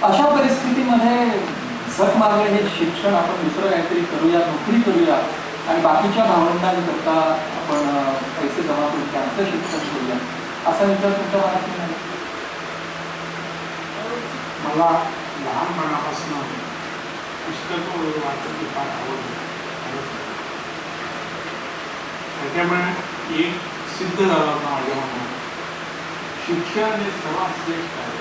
अशा परिस्थितीमध्ये झक मारले हे शिक्षण आपण दुसरं काहीतरी करूया, नोकरी करूया आणि बाकीच्या भावंडांकरता आपण पैसे जमा करून त्यांचं शिक्षण करूया, असा विचार तुमच्या मनात नाही? मला लहानपणापासून पुस्तकं वाचण्याची फार आवड त्याच्यामुळे एक सिद्ध झाला होता माझ्या मनात, शिक्षण हे सर्वात श्रेष्ठ आहे,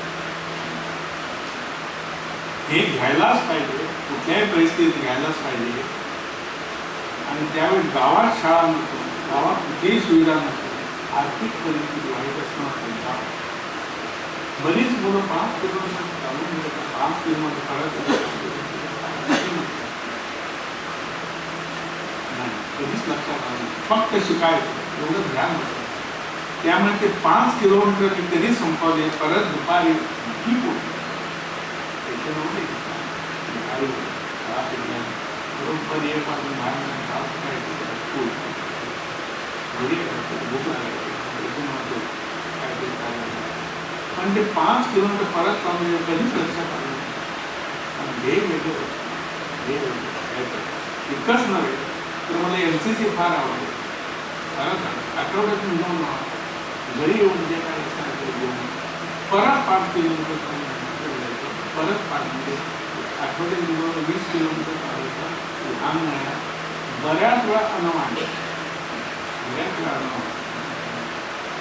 हे घ्यायलाच पाहिजे, कुठल्याही परिस्थितीत घ्यायलाच पाहिजे. आणि त्यावेळी गावात शाळा नसतो, गावात कुठलीही सुविधा नसते, आर्थिक परिस्थिती वाईट असणं, बरीच मुलं 5 किलोमीटर चालून गेलं, 5 किलोमीटर काढत कधीच लक्षात आलं, फक्त शिकायचं एवढं ध्यान होतं. त्यामुळे ते 5 किलोमीटर मी कधी संपवले, परत दुपारी ठीक होते पण ते 5 किलोमीटर परत चालू कधीच लक्षात आलं आणि हे वेगळं इतकंच नव्हे तर मला NCC फार आवडते. आठवड्यातून जाऊन घरी येऊन जे काय घेऊन परत 5 किलोमीटर परत 5 म्हणजे आठवड्यात 20 किलोमीटर चालायचा. लहान महिन्यात बऱ्याच वेळा अनवाण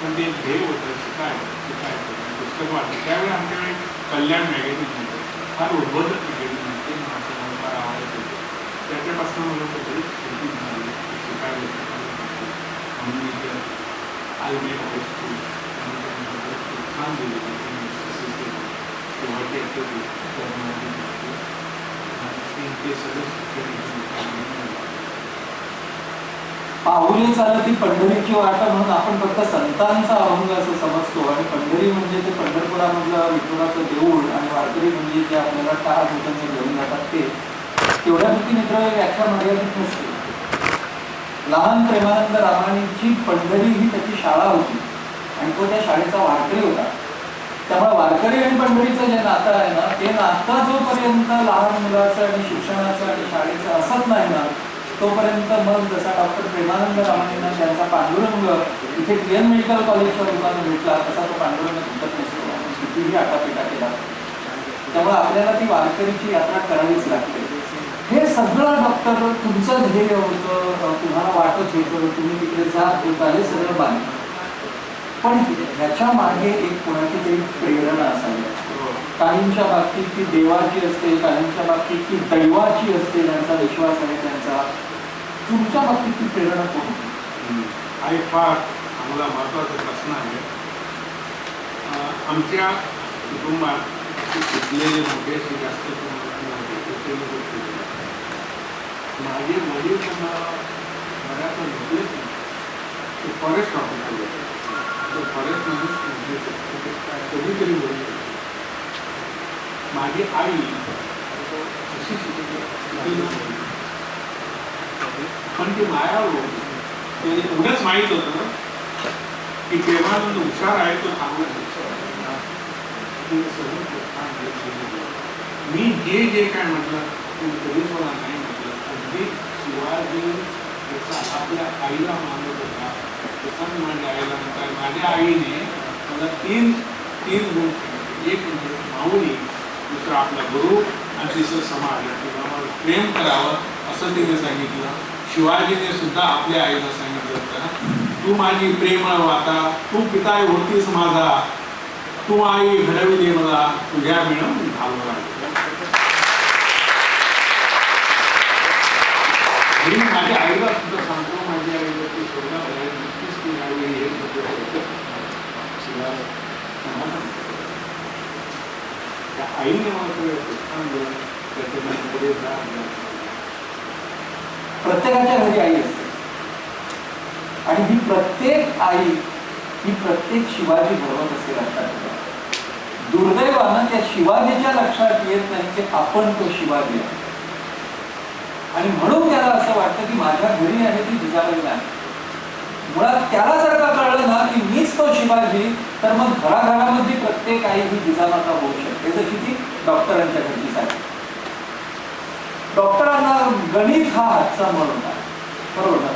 पण ते ध्येय होतं, शिकायचं पुस्तक वाचलं. त्यावेळी आमच्याकडे कल्याण मॅगझिन होतं, फार उद्बोधक मॅगझिन होते, मला फार आवडत होते. त्याच्यापासून मला बरीच शेती मिळाली, शिकायला म्हणून मी आलमी हायस्कूल छान दिली पाऊले चालत ही पंढरीची वाट म्हणून आपण फक्त संतांचा अभंग असं समजतो आणि पंढरी म्हणजे ते पंढरपुरामधलं विठोबाचं देऊळ आणि वारकरी म्हणजे जे आपल्याला टाळ होतं घेऊन जातात ते. तेवढ्यापैकी मित्र व्याख्या मर्यादित नसते. लहान प्रेमानंद रामाणीची पंढरी ही त्याची शाळा होती आणि तो त्या शाळेचा वारकरी होता. त्यामुळे वारकरी आणि पंढरीचं जे नातं आहे ना, ते नातं जोपर्यंत लहान मुलाचं आणि शिक्षणाचं आणि शाळेचं असत नाही ना, तोपर्यंत मग जसा डॉक्टर प्रेमानंद रामाणींना त्यांचा पांडुरंग इथे TN मेडिकल कॉलेजच्या रूपाने भेटला, तसा तो पांडुरंग भेटत नसतो. आपण कितीही आटापिटा केला त्यामुळे आपल्याला ती वारकरीची यात्रा करावीच लागते. हे सगळं डॉक्टर तुमचं ध्येय होतं, तुम्हाला वाटत होतं, तुम्ही तिकडे जात होता, हे सगळं बांधलं. पण ह्याच्या मागे एक कोणाची तरी प्रेरणा असावी. काहींच्या बाबतीत ती देवाची असते, काहींच्या बाबतीत ती दैवाची असते, ज्यांचा विश्वास आहे त्यांचा. तुमच्या बाबतीत ती प्रेरणा कोण? हा एक फार आम्हाला महत्त्वाचा प्रश्न आहे. आमच्या कुटुंबात शिकलेले मोठे जास्त माझे वडील पण बऱ्याच घेतले ते फॉरेस्ट ऑफिसर होते. फॉरेस्ट कधीतरी बोलले. माझी आई अशी शिकली पण ती मायाळू होती. ते एवढंच माहीत होतं की प्रेमानंद हुशार आहे तो चांगला मी जे काय म्हटलं ते कधीच मला नाही म्हटलं. अगदी शिवाजी आपल्या आईला मानत होता तसा मी माझ्या आईला म्हणतात. माझ्या आईने मला तीन गुण सांगितले. एक म्हणजे माऊली, दुसरं आपला गुरु आणि तिसरं समाज. मला प्रेम करावं असं तिने सांगितलं. शिवाजीने सुद्धा आपल्या आईला सांगितलं होतं, तू माझी प्रेमळ वाता, तू पिता होतीस माझा, तू आई घडविली मला तुझ्या मिळून घालवा. मी माझ्या आईला सुद्धा सांगतो, माझ्या आईला ती स्वर्गात आहे, नक्कीच ती आई हे त्या आईने मला सगळं प्रोत्साहन दिलं. त्याच्यामध्ये प्रत्येकाच्या घरी आई असते आणि ही प्रत्येक आई ही प्रत्येक शिवाजी घडवत असते. लक्षात दुर्दैवानं त्या शिवाजीच्या लक्षात येत नाही की आपण तो शिवाजी आहे आणि म्हणून त्याला असं वाटतं की माझ्या घरी आहे ती जिजाबाई नाही. मुळात त्याला जर का कळलं ना की मीच तो शिवाजी, तर मग घराघरामध्ये प्रत्येक आई ही जिजामाता होऊ शकते. जशी ती डॉक्टरांच्या घरची साडी. डॉक्टरांना गणित हा हातचा मळ होता, बरोबर ना?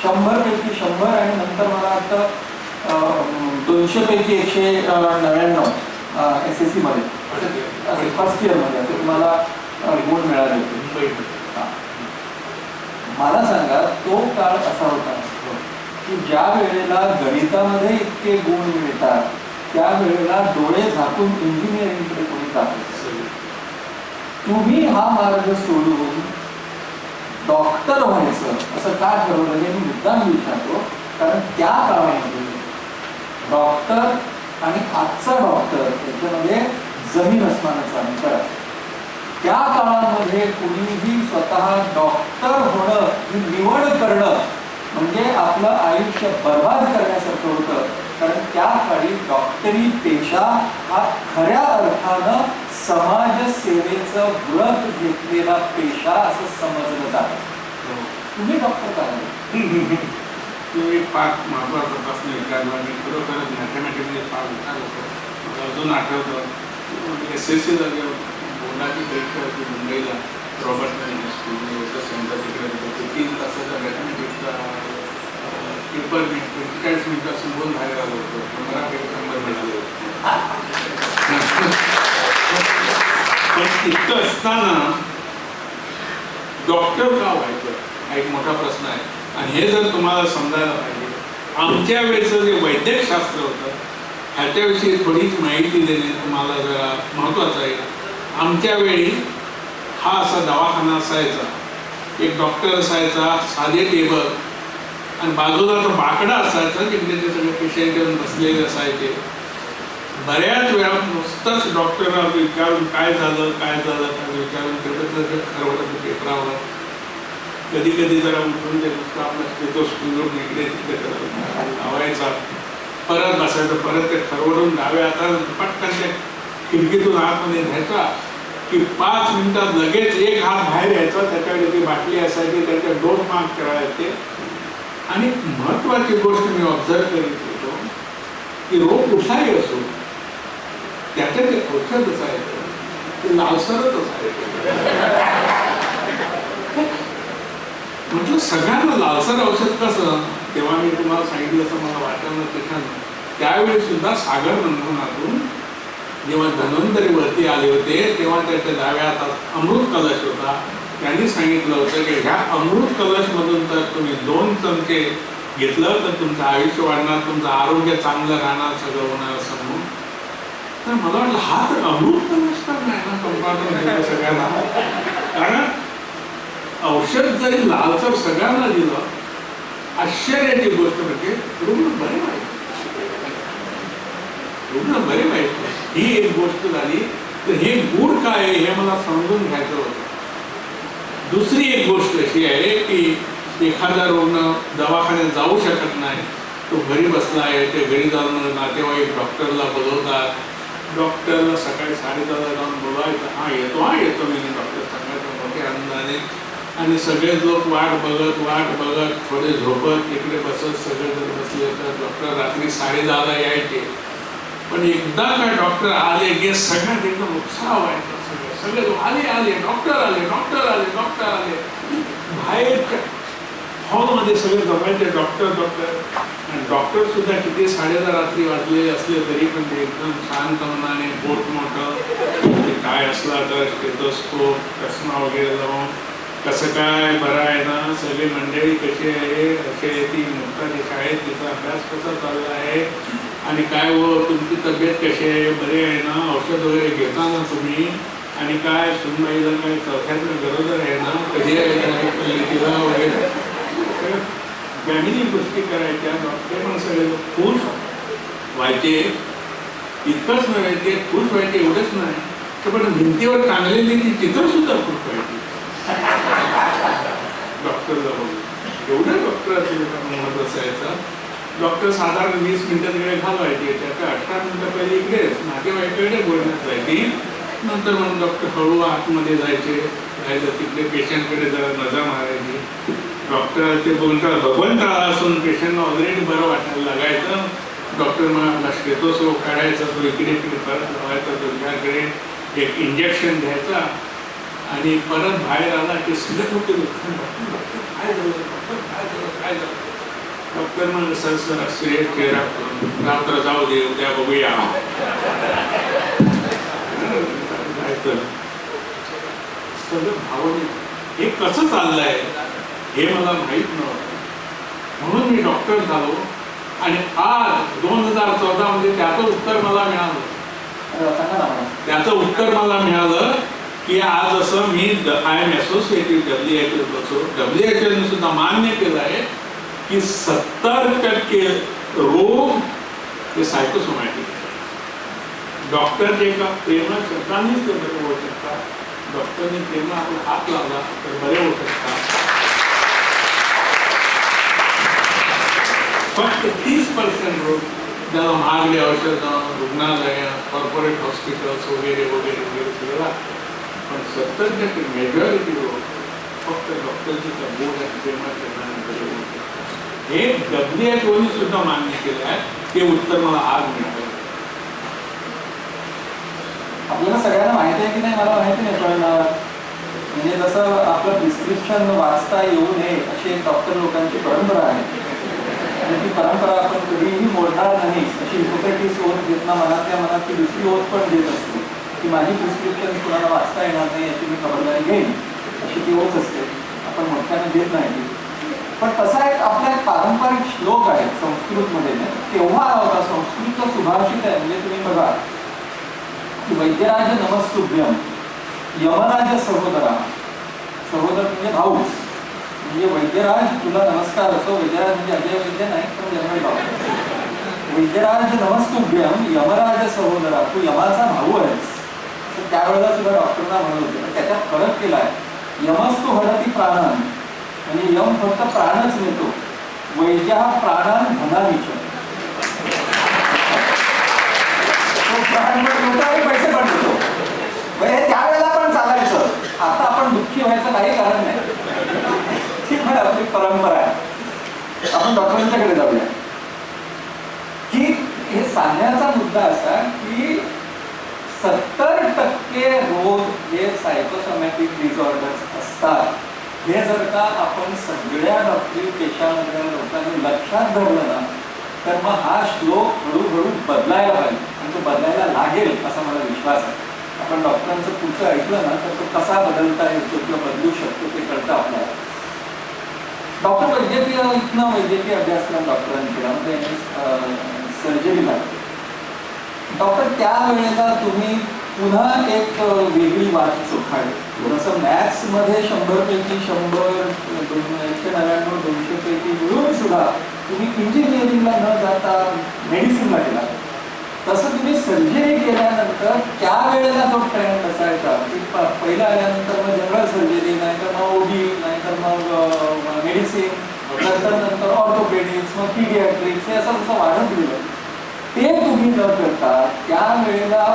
100 पैकी 100 आणि नंतर मला वाटतं 200 पैकी 199 SSC मध्ये असे फर्स्ट इयरमध्ये असे तुम्हाला गुण मिळाले होते. मला सांगा, तो काळ असा होता की ज्या वेळेला गणितामध्ये इतके गुण मिळतात त्यावेळेला डोळे झाकून इंजिनिअरिंगकडे कोणी जात. तुम्ही हा मार्ग सोडून डॉक्टर व्हायचं असं का ठरवलं हे मी मुद्दाम विचारतो, कारण त्या काळामध्ये डॉक्टर आणि आजचा डॉक्टर याच्यामध्ये जमीन अस्मानाचं अंतर आहे. त्या काळामध्ये कुणीही स्वतः डॉक्टर होणं ही निवड करणं म्हणजे आपलं आयुष्य बर्बाद करण्यासारखं होतं, कारण त्या काळी डॉक्टरी पेशा हा खऱ्या अर्थानं समाजसेवेचं व्रत घेतलेला पेशा असं समजलं जातं. तुम्ही डॉक्टर काय? तुम्ही फार महत्त्वाचा प्रश्न विचारला. मी खरोखरच मॅथमॅटिकली फार विचार होतो. मला अजून आठवतं SSC बोर्डाची परीक्षा होती मुंबईला, रॉबर्ट स्कूल होतं सेंटर तिकडे होतं. 3 तासाचा मॅथमॅटिक्सचा पेपर मी 45 मिनिटात संबोधन बाहेर आलो होतो. 15 नंबर मिळाले होते. पण इतकं असताना डॉक्टर का व्हायचं हा एक मोठा प्रश्न आहे. आणि हे जर तुम्हाला समजायला पाहिजे, आमच्या वेळेचं जे वैद्यकशास्त्र होतं ह्याच्याविषयी थोडीच माहिती देणे तुम्हाला जरा महत्त्वाचं आहे. आमच्या वेळी हा असा दवाखाना असायचा, एक डॉक्टर असायचा, साधे टेबल आणि बाजूला तो बाकडा असायचा जिकडे ते सगळे पेशंट येऊन बसलेले असायचे. बऱ्याच वेळा नुसतंच डॉक्टरला विचारून काय झालं विचारून तेवढं खरवतं पेपरावर. कधी कधी जरा उठून ते नुसतं आपला स्टेथोस्कोप इकडे तिकडे लावायचा, परत बसायचं, परत ते खरवडून डाव्या हाताने पटकन त्या खिडकीतून आतमध्ये घ्यायचा की 5 मिनिटात लगेच एक हात बाहेर यायचा, त्याच्याकडे ती बाटली असायची, त्याच्या 2 मार्क करायचे. आणि महत्वाची गोष्ट मी ऑब्झर्व करीत होतो की रोग कुठलाही असो त्याच्यात ते औषध असायचं ते लालसरच असायचं. म्हटलं सगळ्यांना लालसर औषध कसं? तेव्हा मी तुम्हाला सांगितलं असं मला वाटलं त्याच्यानं. त्यावेळी सुद्धा सागर बंधनातून जेव्हा धन्वंतरी वरती आले होते तेव्हा त्याच्या डाव्या हातात अमृत कलश होता. त्यांनी सांगितलं होतं की ह्या अमृत कलशमधून तर तुम्ही 2 चमचे घेतलं तर तुमचं आयुष्य वाढणार, तुमचं आरोग्य चांगलं राहणार, सगळं होणार असं म्हणून. तर मला वाटलं हा तर अमृत कलश तर नाही ना कंपार्टमेंट सगळ्यांना. कारण औषध जरी लालसर सगळ्यांना दिलं, आश्चर्याची गोष्ट म्हणजे रुग्ण बरे व्हायचे. ही एक गोष्ट झाली. तर हे गुण काय आहे हे मला समजून घ्यायचं होतं. दुसरी एक गोष्ट अशी आहे की एखादा रुग्ण दवाखान्यात जाऊ शकत नाही, तो घरी बसला आहे, ते घरी जाऊन नातेवाईक डॉक्टरला बोलवतात. डॉक्टरला सकाळी 10:30 जाऊन बोलवायचं, हा येतो मी डॉक्टर सांगायचं मोठ्या आनंदाने. आणि सगळे लोक वाट बघत थोडे झोपत इकडे बसत सगळे जर बसले तर डॉक्टर रात्री 10:30 यायचे. पण एकदा का डॉक्टर आले की सगळ्यात एकदम उत्साह व्हायचा. सगळे लोक आले डॉक्टर आले. बाहेर हॉलमध्ये सगळे जमायचे डॉक्टर. आणि डॉक्टर सुद्धा किती 10:30 रात्री वाजले असले तरी पण ते एकदम शांत मनाने पोट मोठं काय असला तर स्टेथोस्कोप चष्मा वगैरे लावून कसं काय बरं आहे ना, सगळी मंडळी कशी आहे, कशी आहे ती मुक्ताची शाळेत, तिचा अभ्यास कसा चालला आहे आणि काय हो तुमची तब्येत कशी आहे, बरी आहे ना, औषध वगैरे घेता ना तुम्ही, आणि काय सुनबाईला काय चौथ्यातलं गरोदर आहे ना, कधी आहे तिला वगैरे फॅमिली गोष्टी करायच्या. डॉक्टर पण सगळे खुश व्हायचे. इतकंच नव्हे ते खुश व्हायचे एवढंच नाही तर पण भिंतीवर टांगलेली ती चित्र सुद्धा खुश व्हायची डॉक्टरला बघून. एवढं डॉक्टर महत्व असायचं. डॉक्टर साधारण 20 मिनिटं तिकडे घालवायचे, त्याच्या 18 मिनिटं पहिले इकडेच नातेवाईकडे बोलण्यात जायची. नंतर म्हणून डॉक्टर हळू आतमध्ये जायचं तिकडे पेशंटकडे जरा नजर मारायची. डॉक्टर ते बोलतात भगवंत असून पेशंटला ऑलरेडी बरं वाटायला लागायचं. डॉक्टर मग आपला स्टेथोस्कोप काढायचा, तो इकडे परत लावायचा तुझ्याकडे एक इंजेक्शन घ्यायचा आणि परत बाहेर आला की सगळं होते काय झालं काय झालं. डॉक्टर म्हणजे सर सिरियस चेहरा करून रात्र जाऊ दे उद्या बघूया. सगळं भावनिक हे कसं चाललंय हे मला माहीत नव्हतं. म्हणून मी डॉक्टर झालो आणि आज 2014 मध्ये त्याचं उत्तर मला मिळालं. त्याचं उत्तर मला मिळालं की आज असं मी आय एम असोसिएटेड WHO ने सुद्धा मान्य केलं आहे की 70% रोग हे सायकोसोमॅटिक आहे. डॉक्टर जे का प्रेम शब्दांनीच ते बरे होऊ शकतात. डॉक्टरने प्रेम आपला हात लावला तर बरे होऊ शकतात. फक्त 30% रोग ज्याला महागडे औषधं, रुग्णालय, कॉर्पोरेट हॉस्पिटल्स वगैरे वगैरे वगैरे सगळं. पण 70% मेजॉरिटी रोग फक्त डॉक्टरची बोर्ड आणि प्रेमात करणारे बरे होऊ शकतात. हे WHO ने सुद्धा मान्य केलं आहे. ते उत्तर मला आज मिळालं. आपल्याला सगळ्यांना माहिती आहे की नाही मला माहिती नाही, पण म्हणजे जसं आपलं प्रिस्क्रिप्शन वाचता येऊ नये अशी एक डॉक्टर लोकांची परंपरा आहे आणि ती परंपरा आपण कधीही मोडणार नाही अशी हिपोक्रेटिस ओथ घेतना मनातल्या मनात ती दुसरी ओथ पण देत असते की माझी प्रिस्क्रिप्शन कुणाला वाचता येणार नाही याची मी खबरदारी घेईन अशी ती ओथ असते. आपण मोठ्याने देत नाही. पण तसा एक आपला एक पारंपरिक श्लोक आहे संस्कृतमध्ये, तेव्हा आला होता. संस्कृतचा सुभाषित आहे. म्हणजे तुम्ही बघा की वैद्यराज नमस्तुभ्यम यमराज सहोदरा. सहोदर म्हणजे भाऊ. म्हणजे वैद्यराज तुला नमस्कार असो. वैद्यराज म्हणजे अजय वैद्य नाही पण जनरल भाऊ. वैद्यराज नमस्तुभ्यम यमराज सहोदरा, तू यमाचा भाऊ आहेस. तर त्यावेळेला सुद्धा डॉक्टरना म्हणत होते. त्याच्यात फरक केलाय. यमस्तु हरती प्राणान, म्हणजे यम फक्त प्राणच नेतो. वैद्य हा प्राणान धनाविच, तो प्राण पण नेतो आणि पैसे पण देतो. म्हणजे त्यावेळेला पण चालायचं. आता आपण दुःखी व्हायचं काही कारण नाही. ठीक आहे, आपली परंपरा आहे. आपण डॉक्टरांच्याकडे जाऊया की हे सांगण्याचा मुद्दा असा की 70% रोग हे सायकोसोमॅटिक डिसऑर्डर्स असतात. हे जर का आपण सगळ्या डॉक्टरी पेशामधल्या लोकांनी लक्षात धरलं ना तर मग हा श्लोक हळूहळू बदलायला पाहिजे आणि तो बदलायला लागेल असा मला विश्वास आहे. आपण डॉक्टरांचं पुढचं ऐकलं ना तर तो कसा बदलता येतो किंवा बदलू शकतो ते कळतं आपल्याला. डॉक्टर वैद्यकीय अभ्यासक्रम डॉक्टरांनी केला म्हणजे सर्जरी लागते. डॉक्टर त्यावेळेला तुम्ही पुन्हा एक वेगळी वाट चोखाळली. जसं मॅथ्समध्ये 100 पैकी 100, 199, 200 पैकी मिळून सुद्धा तुम्ही इंजिनिअरिंगला न जाता मेडिसिनला गेला, तसं तुम्ही सर्जरी केल्यानंतर त्यावेळेला तो ट्रेंड असायचा की पहिला आल्यानंतर मग जनरल सर्जरी, नाहीतर मग ओबी, नाहीतर मग मेडिसिन, नंतर ऑर्थोपेडिक्स, मग पीडियाट्रिक्स, हे असं जसं वाढत गेलं. ते तुम्ही न करता त्यावेळेला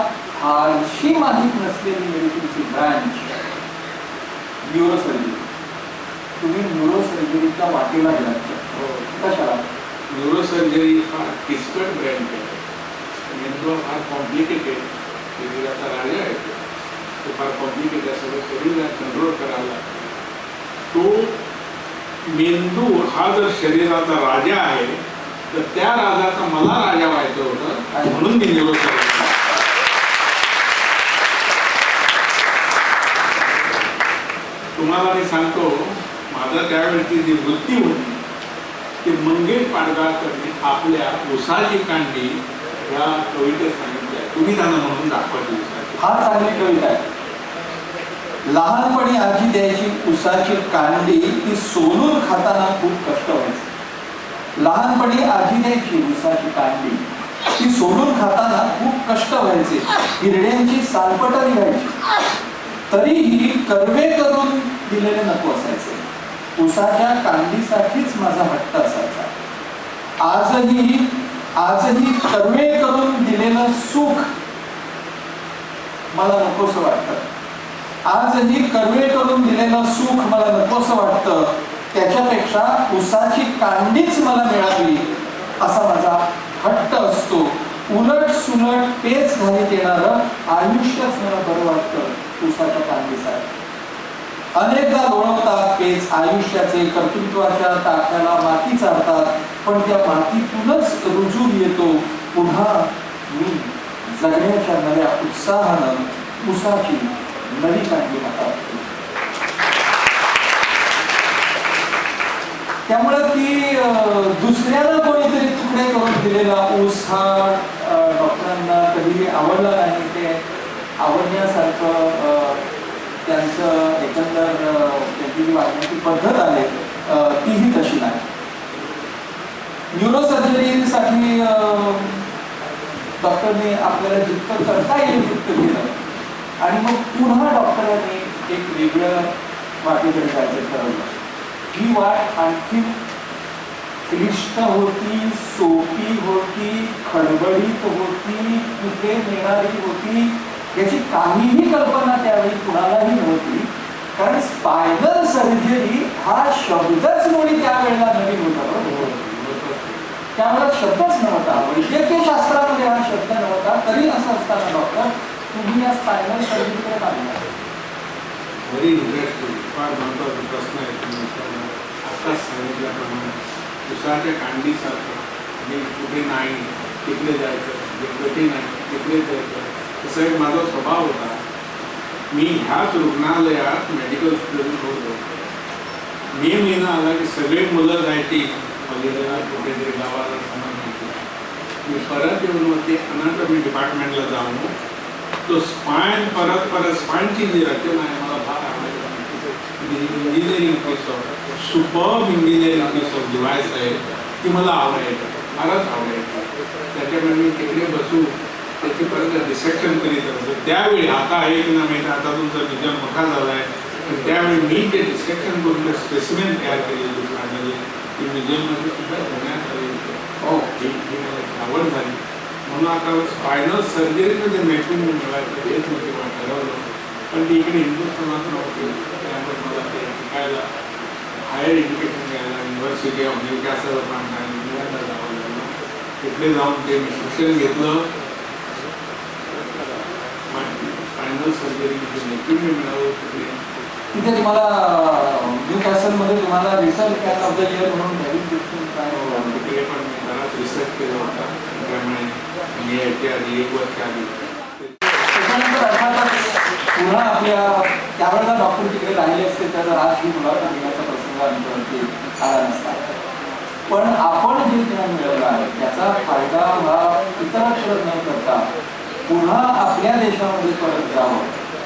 फारशी माहीत नसलेली मेडिसिनची ब्रँच न्यूरोसर्जरी. तुम्ही न्यूरोसर्जरीच्या वाटेला गेलात. कशाला? न्यूरोसर्जरी फार किचकट ब्रँच आहे. मेंदू फार कॉम्प्लिकेटेड. शरीराचा राजा आहे तो फार कॉम्प्लिकेटेड आहे. सगळं शरीरात कंट्रोल करायला लागतो. तो मेंदू हा जर शरीराचा राजा आहे तर त्या राजाचा मला राजा व्हायचं होतं आणि म्हणून मी न्यूरोसर्जरी. तुम्हाला मी सांगतो माझा त्यावेळची जी वृत्ती होती ती मंगेश पाडगावकरने आपल्या उसाची कांडी या कवितेत सांगितली आहे. तुम्ही त्यांना म्हणून दाखवायची. फार चांगली कविता आहे. लहानपणी आजी द्यायची उसाची कांडी, ती सोलून खाताना खूप कष्ट व्हायचं. लहानपणी आजी द्यायची उसाची कांडी, ती सोलून खाताना खूप कष्ट व्हायचे. हिरड्यांची सालपटरी व्हायची, तरीही कर्वे करून दिलेले नको असायचे. उसाच्या कांडीसाठीच माझा हट्ट असायचा. आजही कर्वे करून दिलेलं सुख मला नकोसं वाटतं. आजही कर्वे करून दिलेलं सुख मला नकोसं वाटतं. त्याच्यापेक्षा उसाची कांडीच मला मिळावी असा माझा हट्ट असतो. उलट सुलट पेच घालीत येणारं आयुष्यच मला बरं वाटतं उसाच्या कांडीसारखं. अनेकदा लोळवतात पेच आयुष्याचे, कर्तृत्वाच्या ताफ्याला माती चारतात, पण त्या मातीतूनच रुजून येतो पुन्हा मी जगण्याच्या नव्या उत्साहानं उसाची नवी कांडी हातात. त्यामुळे ती दुसऱ्याला कोणीतरी तुकडे करून दिलेला ऊस हा डॉक्टरांना कधीही आवडला नाही. ते आवडण्यासारखं त्यांचं एकंदर त्यांची जी वागण्याची पद्धत आहे तीही तशी नाही. न्यूरोसर्जरीसाठी डॉक्टरने आपल्याला जितकं करता येईल तितकं केलं आणि मग पुन्हा डॉक्टरांनी एक वेगळं वाटेकडे जायचं ठरवलं. ही वाट आणखी क्लिष्ट होती, सोपी होती, खडबडीत होती, कुठे नेणारी होती याची काहीही कल्पना त्यावेळी कुणालाही नव्हती. कारण स्पायनल सर्जरी हा शब्दच मुळी त्यावेळेला नवीन होता. त्यावेळेला शब्दच नव्हता, वैद्यकीय शास्त्रामध्ये हा शब्द नव्हता. तरी असं असताना डॉक्टर तुम्ही या स्पायनल सर्जरीकडे पाहिला. व्हेरी इंटरेस्टिंग, फार महत्त्वाचा प्रश्न आहे तुम्ही विचारला. आताच सांगितल्याप्रमाणे उसाच्या कांडीसारखं मी कुठे नाही तिकडे जायचं, जे कठीण आहे तिकडे जायचं. तसा एक माझा स्वभाव होता. मी ह्याच रुग्णालयात मेडिकल स्टुडंट होतो. मे महिना आला की सगळे मुलं जायची पलीकडे कुठेतरी गावाला समजण्याची. मी परत येऊन मग ते अनाटॉमी डिपार्टमेंटला जाऊन तो स्पाइन परत स्पाइनची जी रचना आहे मला फार आवडायचं. Engineering piece of superb engineering piece of device आहे ती मला आवडायचं, फारच आवडायचं. त्याच्यामुळे मी तिकडे बसू त्याची परत डिसेक्शन करीत असतो. त्यावेळी आता आहे की नाही माहिती, आता तुमचा विजन मोठा झाला आहे, पण त्यावेळी मी ते डिसेक्शन करून स्पेसिमेन तयार केली दुसऱ्यामध्ये ती म्युझियममध्ये सुद्धा घेण्यात आली. हो, ही मला आवड झाली. म्हणून आता स्पायनल सर्जरीमध्ये नैपुण्य मिळवायचं हेच मी तेव्हा ठरवलं. पण ती इकडे हिंदुस्थानात नव्हती. त्यामुळे मला ते शिकायला हायर एज्युकेशन घ्यायला university of Newcastle upon time इंग्लंडला जावं लागलं. तिकडे जाऊन ते मी शिक्षण घेतलं. स्पायनल सर्जरीमध्ये नैपुण्य मिळावं तिथे तुम्हाला न्यूकॅसलमध्ये तुम्हाला research can of the year म्हणून तिकडे पण मी बराच रिसर्च केला होता. त्यामुळे मी याच्या आधी 1 वर्ष आधी त्याच्यानंतर अर्थातच पुन्हा आपल्या त्यावेळेला डॉक्टर तिकडे राहिले असते तर आज ही मुलाखत घेण्याचा प्रसंग आमच्यावरती आला नसता. पण आपण जे ज्ञान मिळवलं आहे त्याचा फायदा हा इतरांकडे न करता पुन्हा आपल्या देशामध्ये परत जावं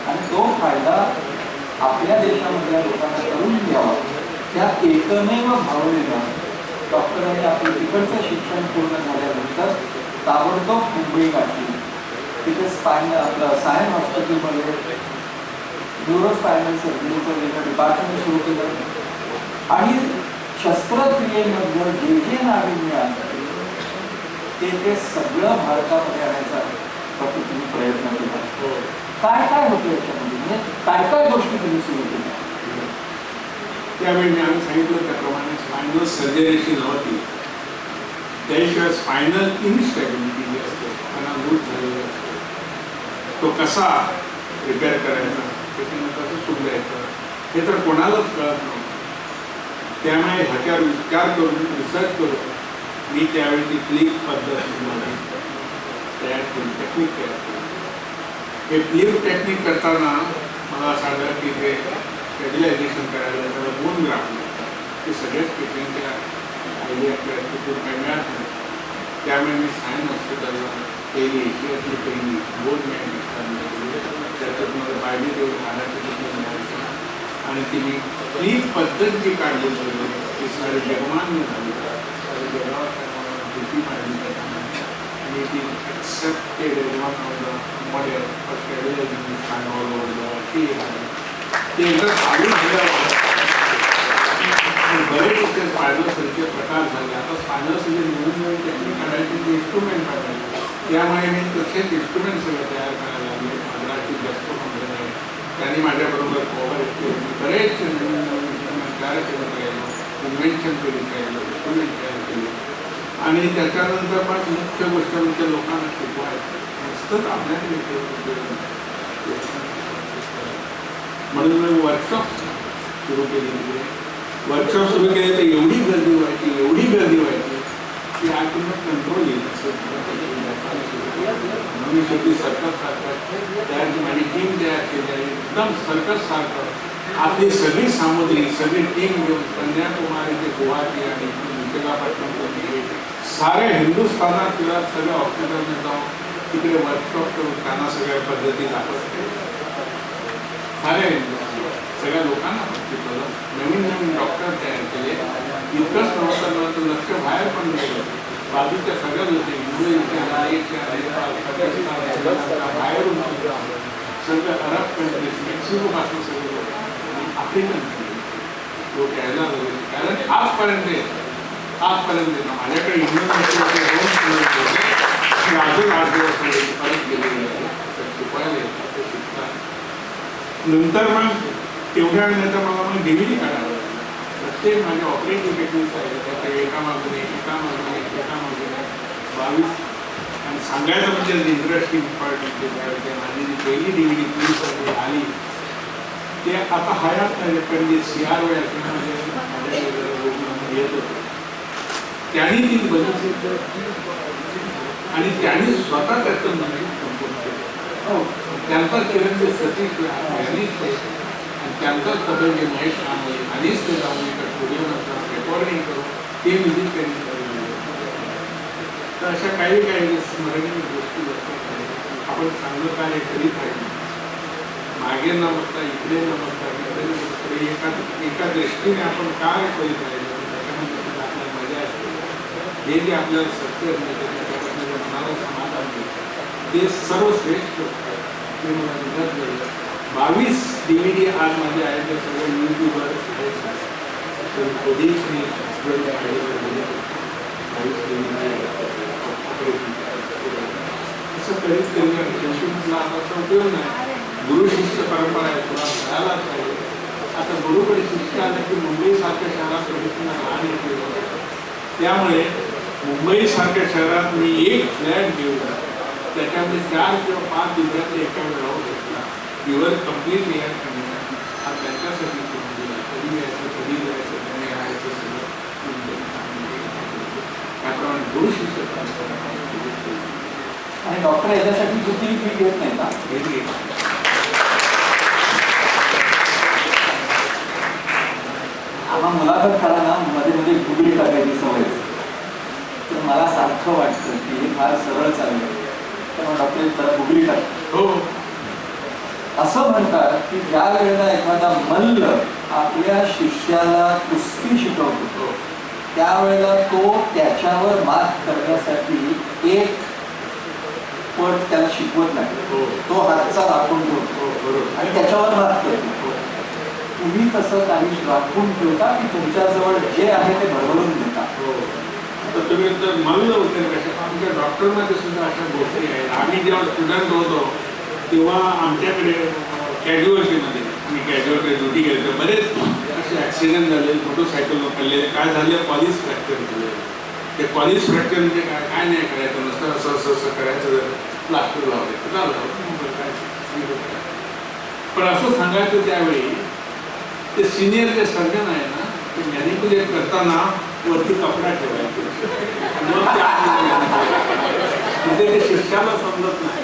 आणि तो फायदा आपल्या देशामधल्या लोकांना करून द्यावा त्या एकमेव भावनेनं डॉक्टरांनी आपलं तिकडचं शिक्षण पूर्ण झाल्यानंतर ताबडतोब मुंबई गाठली. तिथे आपलं सायन हॉस्पिटलमध्ये न्यूरोस्पायनल सर्जरीचं वेगळं डिपार्टमेंट सुरू केलं आणि शस्त्रक्रियेमधलं जे जे नाविन्य आहे ते सगळं भारतामध्ये आणायचा फक्त तुम्ही प्रयत्न केला. काय काय होतं याच्यामध्ये, म्हणजे काय गोष्टी तुम्ही सुरू केल्या? त्यावेळी मी आम्ही सांगितलं त्याप्रमाणे स्पायनल सर्जरीची नव्हती. त्याशिवाय स्पायनल इनस्टॅबिलिटी जी असते त्यांना लूज झालेलं असतं तो कसा रिपेअर करायचा, त्याच्यानं कसं सुधारायचं हे तर कोणालाच कळत नव्हतं. त्यामुळे ह्याच्यावर विचार करून रिसर्च करून मी त्यावेळी ती क्लिक पद्धत तयार केली, टेक्निक तयार केली. हे फ्लिप टेक्निक करताना मला सांगा की ते स्टेबिलायझेशन करायला त्याला 2 ग्राम ते सगळ्याच पेशंटच्या आयडिया तिथून काही मिळत नाही. त्यामुळे मी सायन हॉस्पिटलला पहिली एशियातली पहिली 2 महिने त्याच्यात मला पाहिजे तेवढी हाडाची ट्रीटमेंट मिळायची आणि ती मी फ्लिप पद्धत जी काढली होती ती सारी जगमान्य झाली. सारी जगावर भीती मांडली त्याच्यामध्ये आणि ती ॲक्सेप्टेड मॉडेल ती ते एकदा चालू झाल्यावर बरेच इथे स्पायनल सर्जरीचे प्रकार झाले. आता स्पायनल सर्जरी नवीन टेक्निक काढायचे ते इन्स्ट्रुमेंट काढायचे. त्यामुळे मी तसेच इन्स्ट्रुमेंट सगळे तयार करायला लागले. मद्रासची जास्त कंपनी आहे त्यांनी माझ्याबरोबर कोऑपरेट केली. बरेच नवीन इन्स्ट्रुमेंट तयार केलं राहिलो, इन्व्हेन्शन करीत राहिलो, इन्स्ट्रुमेंट तयार केले आणि त्याच्यानंतर पण मुख्य गोष्ट म्हणजे लोकांना शिकवायचं नुसतंच आपल्याकडे म्हणून मी वर्कशॉप सुरू केली. वर्कशॉप सुरू केले तर एवढी गर्दी व्हायची की आतून कंट्रोल येईल म्हणून शेवटी सर्कस सारखं माझी टीम तयार केली आहे. एकदम सर्कस सारखं आपली सगळी सामुग्री सगळी टीम घेऊन कन्याकुमारी ते गुवाहाटी आणि विशाखापट्टणम साऱ्या हिंदुस्थानात किंवा सगळ्या हॉस्पिटलमध्ये जाऊन तिकडे वर्कशॉप करून त्यांना सगळ्या पद्धती दाखवते. साऱ्या सगळ्या लोकांना शिकवलं. नवीन डॉक्टर तयार केले. इतकंच नव्हतं लक्ष बाहेर पण गेलं. बाजूच्या सगळ्या गोष्टी मुंबईच्या बाहेरून सगळं अरब कंट्रीज मेक्सिकोपासून सगळे लोक आणि आफ्रिकन लोक यायला लागले. कारण आजपर्यंत माझ्याकडे इंडियन अजून 8 दिवस परत गेलेले शिकवायला येतात ते शिकतात. नंतर मग तेवढ्या वेळेनंतर मला मग DVD काढावं लागलं. प्रत्येक माझ्या ऑपरेटिंग टेक्निक्स आहे त्याच्या एका मागून 22 आणि सांगायचं म्हणजे इंटरेस्टिंग पार्ट म्हणजे माझी जी पहिली DVD पुलिससाठी आली ते आता हयात नाही पण जे CR येत होते त्यांनी ती बघितली आणि त्यांनी स्वतः त्याचं कंपोज केलं. त्यांचा चिरंजीव सतीश यांनीच आणि त्यांचाच सदर जे महेश कांबळे यांनीच ते जाऊन एका स्टुडिओनंतर रेकॉर्डिंग करून ते म्युझिक त्यांनी केलेलं. तर अशा काही स्मरणीय गोष्टी आपण चांगलं कार्य करीत राहिलो. मागे न बघता इकडे न बघता इकडे एका दृष्टीने आपण काय करीत राहिलो त्याच्यामध्ये आपल्याला मजा असते. हे जे आपल्याला सक्सेस मिळते त्याच्यापासून जे मनाला समाधान मिळते ते सर्वश्रेष्ठ ते मला निघत मिळलं. 22 DVD आज माझे आहेत ते सगळे यूट्यूबवर कधीच मी असं कधीच केलं असा उपयोग नाही. गुरु शिष्य परंपरा आहे तुला कळायलाच पाहिजे. आता गुरुकडे शिष्य आले की मुंबईसारख्या शहरात प्रवेशना लहान येते. त्यामुळे मुंबईसारख्या शहरात मी एक फ्लॅट घेऊन त्याच्यामध्ये 4 किंवा 5 दिवसात एका वेळ राहू शकला. प्युअर कम्प्लीट एअर कंडिशन हा त्यांच्यासाठी कधी यायचं कधी जायचं त्यांनी राहायचं सगळं त्याप्रमाणे गुरु शिष्य आणि डॉक्टर याच्यासाठी कुठलीही फी घेत नाही का? आम्हा मुलाखत करायला मध्ये मध्ये गुगली टाकायची सवय तर मला सारखं वाटतं की हे फार सरळ चाललं तर डॉक्टर त्याला गुगली टाकतो. हो असं म्हणतात की ज्या वेळेला एखादा मल्ल आपल्या शिष्याला कुस्ती शिकवतो त्यावेळेला तो त्याच्यावर मात करण्यासाठी एक पट त्याला शिकवत नाही. तो हातचा राखून ठेवतो आणि त्याच्यावर मात करतो. तुम्ही तसं काही राखून ठेवता की तुमच्याजवळ जे आहे ते भरभरून देता? तर तुम्ही तर मल्ल होते कशा आमच्या डॉक्टरमध्ये सुद्धा अशा गोष्टी आहेत. आम्ही जेव्हा स्टुडंट होतो तेव्हा आमच्याकडे कॅज्युअल्टीमध्ये आम्ही कॅज्युअल्टी ड्युटी केली तर बरेच असे ॲक्सिडेंट झाले मोटरसायकल पडले. काय झालं कॉलेज फ्रॅक्चर झाले. ते कॉलेज फ्रॅक्चर म्हणजे काय नाही करायचं नसतं असं असं करायचं प्लास्टर लावायचं झालं काय. पण असं सांगायचं त्यावेळी ते सिनियर जे सर्जन आहे ना ते मॅनिप्युलेट करताना वरती कपडा ठेवायचा म्हणजे ते शिष्याला समजत नाही.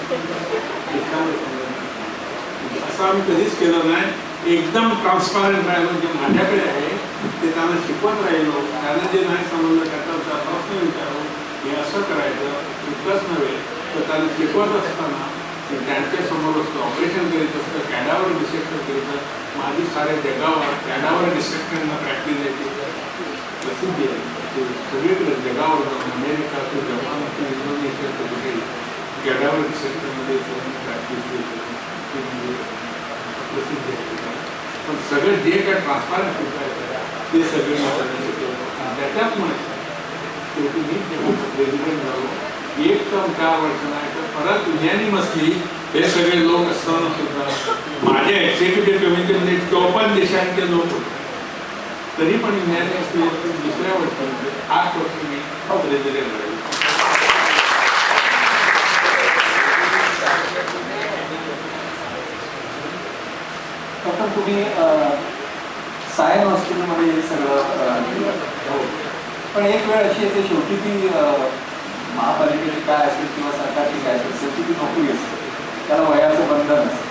असं आम्ही कधीच केलं नाही. एकदम ट्रान्सपरंट राहिलो. जे माझ्याकडे आहे ते त्यांना शिकवत राहिलो. त्यांना जे नाही समजलं त्याचा प्रश्न विचारलो हे असं करायचं इतकंच नव्हे तर त्यांना शिकवत असताना त्यांच्या समोर असतं ऑपरेशन करीत असतं कॅडावर डिसेक्शन करीत माझी साऱ्या जगावर कॅडावर डिसेक्शनला प्रॅक्टिस यायची प्रसिद्धी आहे. सगळीकडे जगावर जाऊन अमेरिका असो जपान असो इंडोनेशिया असो कुठे कॅडावर डिसेक्शनमध्ये प्रॅक्टिस प्रसिद्धी आहे. पण सगळं जे काय ट्रान्सपरंट शिकायचं ते सगळे मला त्याच्यामुळे शेवटी मी प्रेसिडेंट झालो. 1 टर्म 4 वर्ष नाही तर परत युनॅनिमसली हे सगळे लोक असताना सुद्धा माझ्या एक्झिक्युटिव्ह कमिटीमध्ये 54 देशांचे लोक होते. तरी पण मिळाले असते दुसऱ्या वर्षी 8 वर्ष मी प्रेसिडेंट राहिले. डॉक्टर तुम्ही सायन हॉस्पिटलमध्ये हे सगळं हो. पण एक वेळ अशी येते शेवटी ती महापालिकेची काय असेल किंवा सरकारची काय असेल शेवटी ती नोकरी असते, त्याला वयाचं बंधन असतं.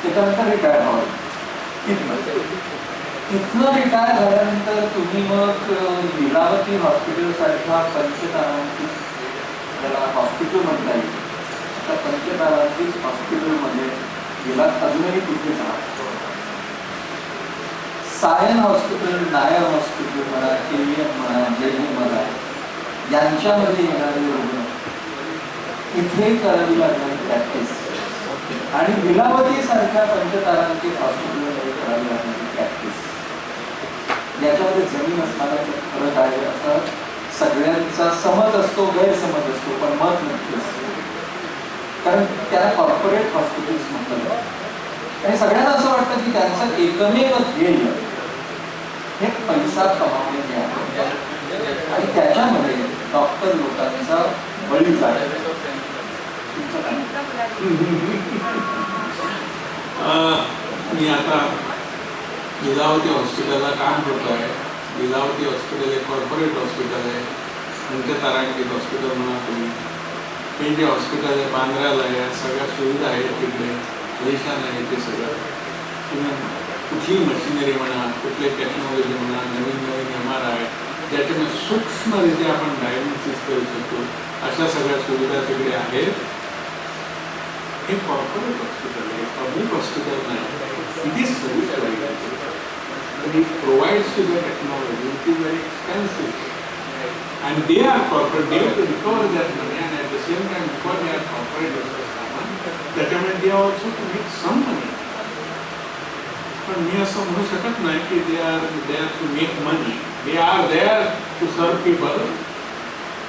त्याच्यानंतर रिटायर व्हावं तिथनं रिटायर झाल्यानंतर तुम्ही मग लीलावती हॉस्पिटलसारख्या पंचतारांकित त्याला हॉस्पिटल म्हणता येईल त्या पंचतारांकित हॉस्पिटलमध्ये गेलात. अजूनही कुठे जा सायन हॉस्पिटल, नायर हॉस्पिटल म्हणा, KVM म्हणा, JM म्हणा, यांच्यामध्ये येणारे रुग्ण इथे करावी लागणारी प्रॅक्टिस आणि लीलावती सारख्या पंचतारांकित हॉस्पिटलमध्ये करावी लागणारी प्रॅक्टिस याच्यामध्ये जमीन असणारा फरक आहे असा सगळ्यांचा समज असतो, गैरसमज असतो, पण मत नक्की असतो. कारण त्याला कॉर्पोरेट हॉस्पिटल्स म्हटलं जातं आणि सगळ्यांना असं वाटतं की त्यांचं एकमेव ध्येय हे पैसा कमावणे आहे आणि त्याच्यामध्ये डॉक्टर लोकांचा बळी जाईल. मी आता लीलावती हॉस्पिटलला काम करतो आहे. लीलावती हॉस्पिटल एक कॉर्पोरेट हॉस्पिटल आहे, पंचतारांकित हॉस्पिटल म्हणा तुम्ही. हे जे हॉस्पिटल आहे बांद्र्याला आहे, सगळ्या सुविधा आहेत तिकडे, परेशान आहे ते सगळं. तुम्ही कुठलीही मशिनरी म्हणा, कुठली टेक्नॉलॉजी म्हणा, नवीन नवीन MRI ज्याच्यामध्ये सूक्ष्मरित्या आपण डायग्नोसिस करू शकतो अशा सगळ्या सुविधा तिकडे आहेत. हे कॉर्पोरेट हॉस्पिटल आहे, पब्लिक हॉस्पिटल नाही. It is service provided and it provides you the technology which is very expensive and they are corporate, they have to recover that money and at the same time because they are corporate त्याच्यामुळे they are also to make some money. पण मी असं म्हणू शकत नाही की they are there to make money. They are there to serve people.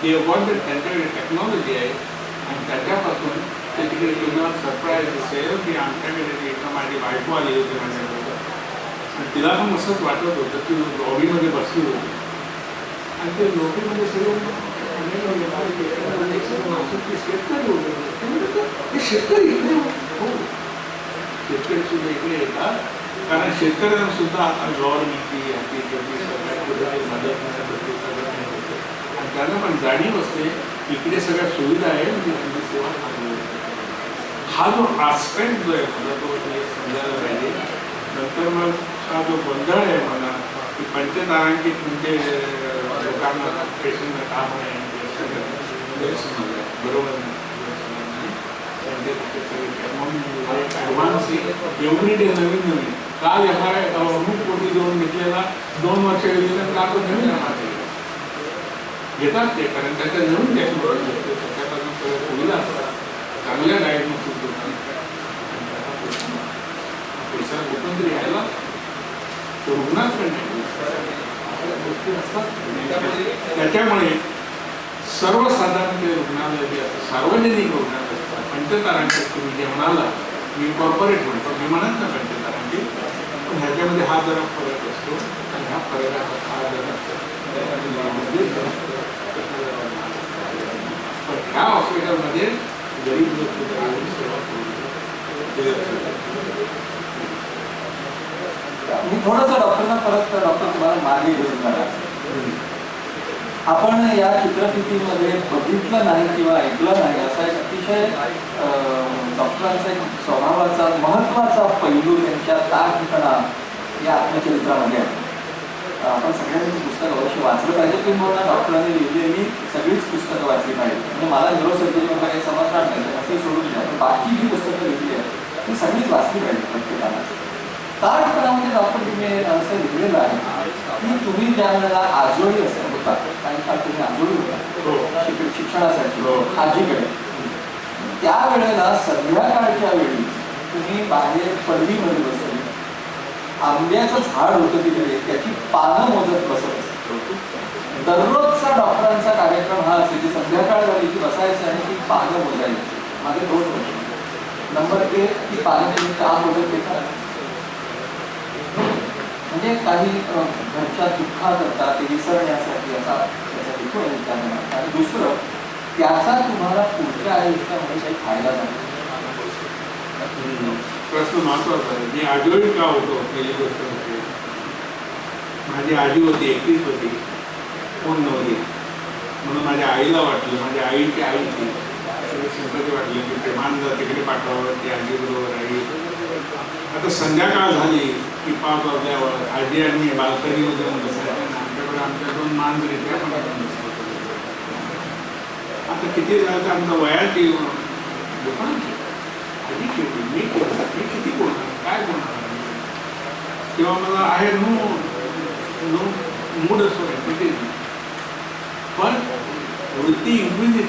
They have got the technology आहे आणि त्याच्यापासून ते तिकडे तुम्हाला सरप्राईज असेल की आमच्याकडे एका माझी बायको आली होती माझ्याकडे आणि तिला पण असंच वाटत होतं की लॉबीमध्ये बसली होती आणि ते लॉबीमध्ये सगळं शेतकरी होते. ते शेतकरी इकडे हो, शेतकरी सुद्धा इकडे येतात कारण शेतकऱ्यांना सुद्धा आता गव्हर्नमेंटची सरकारची मदत मिळत होते आणि त्यांना पण जाणीव असते इकडे सगळ्या सुविधा आहेत आणि त्यांची सेवा चांगली होते. हा जो आस्पेक्ट जो आहे मला तो समजायला पाहिजे. नंतर मग हा जो गोंधळ आहे मला की पंचतारांकित म्हणजे लोकांना पेशंटला काम आहे बरोबर नाही. ॲडव्हान्स एव्हरी डे नवीन नवीन काल MRI अमुक कोटी देऊन घेतलेला 2 वर्ष गेलेला काल नवीन MRI घेतात ते कारण त्याच्या नवीन टेक्नॉलॉजी असते, त्याच्यापासून सगळ्या सुविधा असतात, चांगल्या डायग्नोसिस होतात. पैसा कुठून तरी यायला तो रुग्णाकडे नाही गोष्टी असतात. त्याच्यामुळे सर्वसाधारण ते रुग्णालय जे असतात सार्वजनिक रुग्णालय असतात पंचतारांकित तुम्ही जे म्हणाला मी कॉर्पोरेट म्हणतो, मी म्हणत ना पंचतारांकित, पण ह्याच्यामध्ये हा जरा फरक असतो आणि ह्या फरकाचा हा जरा पण ह्या हॉस्पिटलमध्ये गरीब लोक सुद्धा सेवा मी थोडंसं डॉक्टरना परत डॉक्टर तुम्हाला मागे घेऊन जाणार. आपण या चित्रफितीमध्ये बघितलं नाही किंवा ऐकलं नाही असा एक अतिशय डॉक्टरांचा एक स्वभावाचा महत्त्वाचा पैलू त्यांच्या ताठपणा या आत्मचरित्रामध्ये आहे. आपण सगळ्यांनी पुस्तकं अवश्य वाचलं पाहिजे. किंवा डॉक्टरांनी लिहिलेली सगळीच पुस्तकं वाचली पाहिजे. म्हणजे मला न्यूरोसर्जरीमध्ये काही समजणार नाही ते सोडून द्या, पण बाकी जी पुस्तकं लिहिली आहेत ती सगळीच वाचली पाहिजे प्रत्येकाला. ताठपणामध्ये डॉक्टर तुम्ही असं लिहिलेलं आहे की तुम्ही ज्या वेळेला आजोळी असं होता काही काळ तुम्ही आजोळी होता शिक्षणासाठी आजीकडे, त्यावेळेला संध्याकाळच्या वेळी तुम्ही बाहेर पडवीमध्ये बसले, आंब्याचं झाड होतं तिकडे, त्याची पानं मोजत बसत असत. दररोजचा डॉक्टरांचा कार्यक्रम हा असे की संध्याकाळ झाली की बसायचं आणि ती पानं मोजायची. माझे 2 प्रश्न. नंबर 1 ती पानं तुम्ही का मोजत घेता? म्हणजे काही घरच्या दुःखाकरता ते विसरण्यासाठी असा त्याच्यासाठी तो विचार करणार. आणि दुसरं, त्याचा तुम्हाला पुढच्या आयुष्यामध्ये काही फायदा झाला. प्रश्न महत्वाचा आहे. मी आजोळी का होतो पहिली गोष्ट म्हणजे माझी आजी होती, एकटीच होती, कोण नव्हती. म्हणून माझ्या आईला वाटलं, माझ्या आईची आई ती संपत्ती वाटली की प्रेमानंद तिकडे पाठवावं, ती आजी बरोबर राहील. आता संध्याकाळ झाली की 5 वाजल्यावर आजी आणि बाल्कनीमध्ये जाऊन बसायचं. आमच्याकडे आमच्या 2 मांजरी त्या पण आपण बसतो. आता किती झालं तर आमच्या वयाची दुकानाची आधी केली, मी किती बोलणार, काय बोलणार. तेव्हा मला आहे नो मूड असतो किती, पण वृत्ती इंग्रजी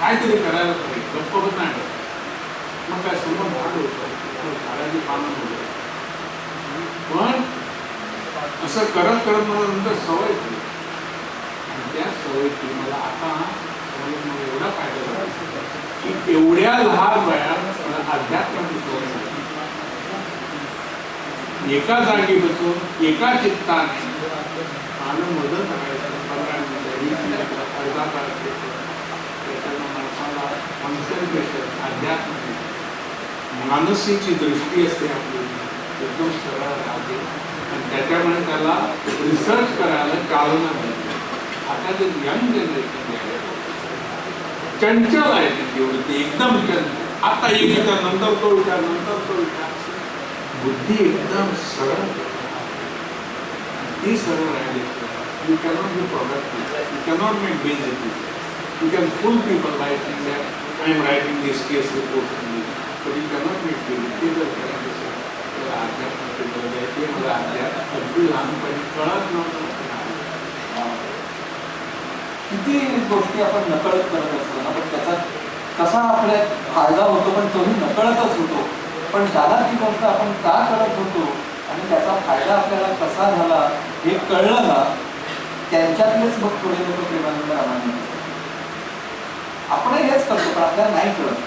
काहीतरी करायला पाहिजे, गप्प होत नाही. मग काय समोर झाड होतं, झाडाची पानं होतं. पण असं करत करत मला नंतर सवय झाली. आणि त्या सवयीची मला आता मला एवढा फायदा झाला की एवढ्या लहान वयात मला अध्यात्माची सवय झाली. एका जागी बसून एका चित्ताने मला मदत करायचं 15 मिनिटं 20 मिनिटं अर्धा तास त्याच्यानं माणसाला कॉन्सन्ट्रेशन अध्यात्म मानसिक दृष्टी असते आपली एकदम सरळ राहते आणि त्याच्यामुळे त्याला रिसर्च करायला चालना मिळते. आता जे यंग जनरेशन आहे चंचल आहे, त्यांची वृत्ती एकदम चंचल. आता एक विचार नंतर तो विचार नंतर तो विचार, बुद्धी एकदम सरळ. ती सरळ राहिली you cannot be productive, you cannot make benefit. You can full people writing that I am writing this case report but you cannot make benefit. ते जर करायचं असेल तर अध्यात्माची गरज आहे. ते मला अध्यात्म अगदी लहानपणी कळत नव्हतं. किती गोष्टी आपण नकळत करत असतो, आपण त्याचा कसा आपल्याला फायदा होतो पण तोही नकळतच होतो. पण ज्याला ती गोष्ट आपण का करत होतो आणि त्याचा फायदा आपल्याला कसा झाला हे कळलं ना, त्यांच्यातलेच मग थोडे लोक प्रेमानंद रामाने आपण हेच करतो पण आपल्याला नाही कळत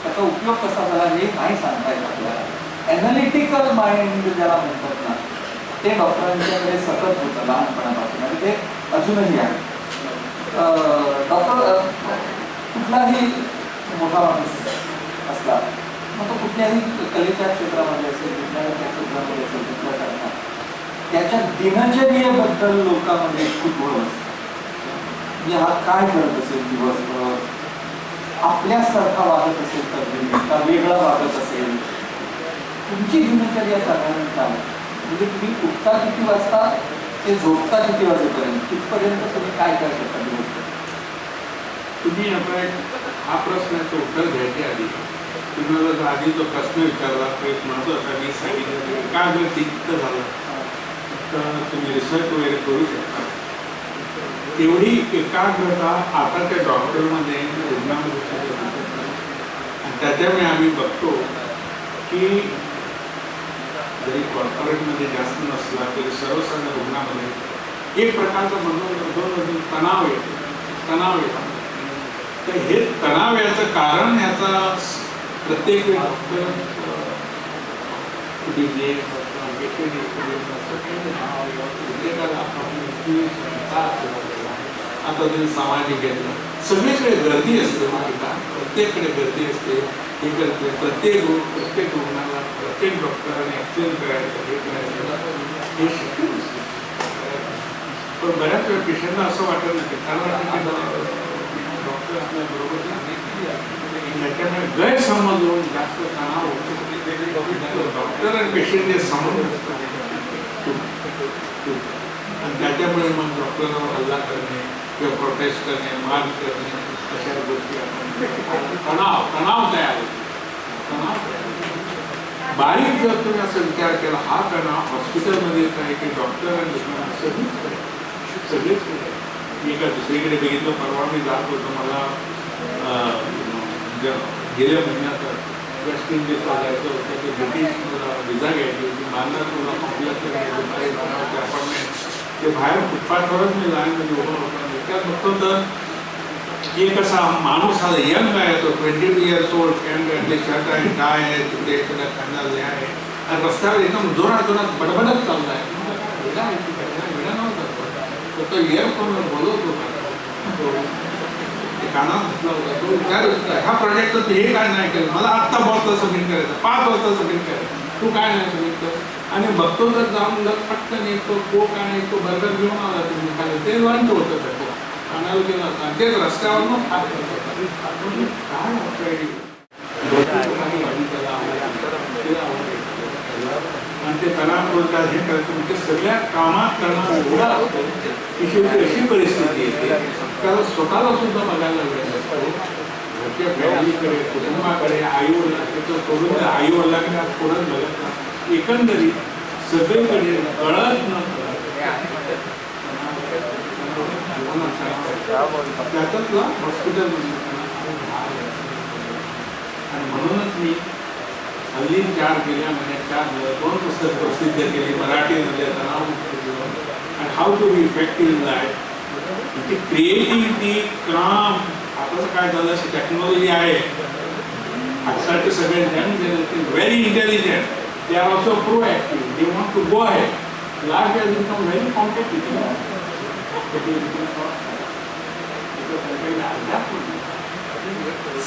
त्याचा उपयोग कसा झाला हे नाही सांगता येत आपल्याला. ॲनालिटिकल माइंड ज्याला म्हणतात ना, ते डॉक्टरांच्याकडे सतत होतं लहानपणापासून आणि ते अजूनही आहे. डॉक्टर कुठलाही मोठा माणूस असला मग तो कुठल्याही कलेच्या क्षेत्रामध्ये असेल, कुठल्याही क्षेत्रामध्ये असेल, कुठल्यासारखा त्याच्या दिनचर्येबद्दल लोकांमध्ये कुतूहल असतं. म्हणजे हा काय करत असेल दिवसभर, आपल्यासारखा वागत असेल तर का वेगळा वागत असेल, तुमची दिनचर्या साधारण काय, म्हणजे तुम्ही उठता किती वाजता ते झोपता किती वाजेपर्यंत, तिथपर्यंत तुम्ही काय काय करता दिवसभर. तुम्ही आता हा प्रश्नाचं उत्तर घ्यायच्या आधी तुम्हाला जर आधी तो प्रश्न विचारला तर एक महत्त्वाचा मी सांगितलं का जर तिथं झालं तर तुम्ही रिसर्च वगैरे करू शकता. तेवढी एकाग्रता आता त्या डॉक्टरमध्ये रुग्णामध्ये आणि त्याच्यामुळे आम्ही बघतो की जरी कॉर्पोरेटमध्ये जास्त नसला तरी सर्वसाधारण रुग्णामध्ये एक प्रकारचा मधून तणाव येतो. तर हे तणाव याचं कारण याचा प्रत्येक डॉक्टर आता तुम्ही सामाजिक घेतलं सगळीकडे गर्दी असते, प्रत्येककडे गर्दी असते. हे करते प्रत्येक रुग्णाला प्रत्येक डॉक्टरांनी ॲक्सिडेंट करायचं हे करायचं हे शक्य नसते. पण बऱ्याच वेळा पेशंटला असं वाटत नाही, कारण डॉक्टर आपल्याबरोबर त्याच्यामुळे गैरसमज होऊन जास्त तणाव होतो. डॉक्टर आणि पेशंट हे समज आणि त्याच्यामुळे मग डॉक्टरवर हल्ला करणे किंवा प्रोटेस्ट करणे, मार करणे अशा गोष्टी आपण तणाव तयार होतो. बारीक जर तुम्ही असा विचार केला हा तणाव हॉस्पिटलमध्ये येत आहे की डॉक्टर आणि सगळेच एका दुसरीकडे बघितलं. परवा मी जात होतो, मला गेल्या महिन्यात वेस्ट इंडिजला जायचं होतं की ब्रिटिश मला विजा घ्यायची होती. मला तुला कॉम्प्लेक्स दुपारी अपार्टमेंट ते बाहेर फुटपाथवरच मी लाईनमध्ये उभा होता. त्यात बघतो तर एक असा माणूस हा यंग आहे, तो 22 years old, कॅन्डले शर्ट आहे, टाय आहे, तिकडे एखाद्या खांद्याला आहे आणि रस्त्यावर एकदम जोरात बडबडत चालला आहे. वेडा नव्हता तो इयरफोनवर बोलवत होता कानात घातला होता. तो विचारत होता ह्या प्रोजेक्टचं हे काय नाही केलं, मला आत्ता बॉसला सबमिट करायचं, 5 वाजता सबमिट करायचं, तू काय नाही सबमिट कर. आणि बघतो तर जाऊन पटकन येतो, कोक आणि तो बर्गर घेऊन आला तुम्ही खाली, ते लंच होतं त्याचं कानाला गेला होता आणि तेच रस्त्यावरून हात करत होता. आणि ते तणाव बोलतात हे करायचं म्हणजे सगळ्या कामात तणाव एवढा असतो की शेवटी अशी परिस्थिती येते त्याला स्वतःला सुद्धा बघायला वेळ असतो. घरच्या फॅमिलीकडे, कुटुंबाकडे, आईवडिलांकडे सोडून त्या आईवडिलांकडे आज कोणच बघत नाही. एकंदरीत सगळीकडे कळत न त्याच्यातला हॉस्पिटलमध्ये आणि म्हणूनच मी हल्ली 4 गेल्या महिन्यात 2 पुस्तक प्रसिद्ध केली मराठीमध्ये तणाव आणि how to be effective in life. म्हणजे क्रिएटिव्हिटी, काम, आता काय झालं टेक्नॉलॉजी आहे आजकालचे सगळे very intelligent, they are also proactive, they want to go ahead. Life has become very competitive.